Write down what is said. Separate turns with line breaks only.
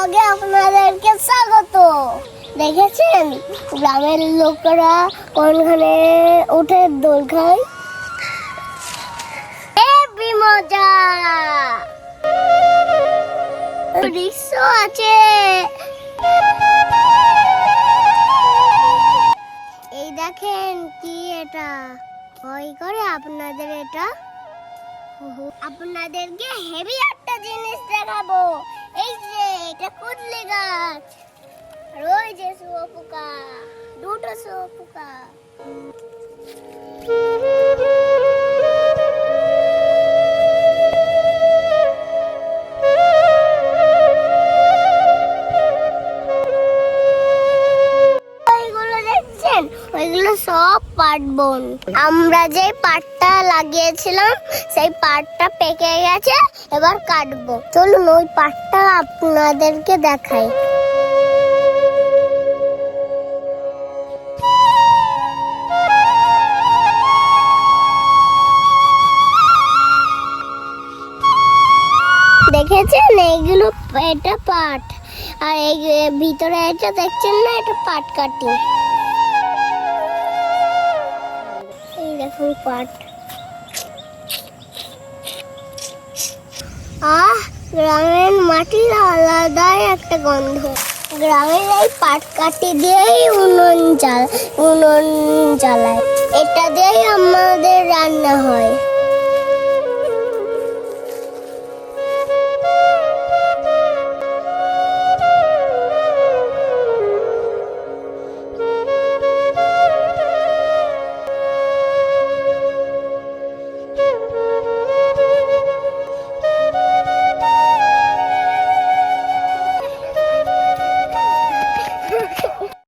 ব্লগে আপনাদেরকে স্বাগত। দেখেছেন গ্রামের লোকেরা কোনখানে উঠে দোল খায়, হেবি মজা। রিক্সা আছে, এই দেখেন কি এটা ভয় করে আপনাদের। এটা আপনাদেরকে হেভি একটা জিনিস দেখাবো। এই যে এটা কুদলি গাছ, আর ওই যে শুয়োপোকা, দুটো শুয়োপোকা। ওইগুলো দেখছেন, ওইগুলো সব পাট বন। আমরা যে পাটটা লাগিয়েছিলাম সেই পাটটা পেকে গেছে, এবার কাটবো। চলুন ওই পাটটা আপনাদেরকে দেখাই। দেখেছেন এইগুলো, এটা পাট, আর এই ভিতরে এটা দেখছেন না, এটা পাট কাটি। এই দেখুন পাট। গ্রামের মাটির আলাদাই একটা গন্ধ। গ্রামের এই পাট কাটি দিয়েই উনুন জ্বালায়, এটা দিয়েই আমাদের রান্না হয়।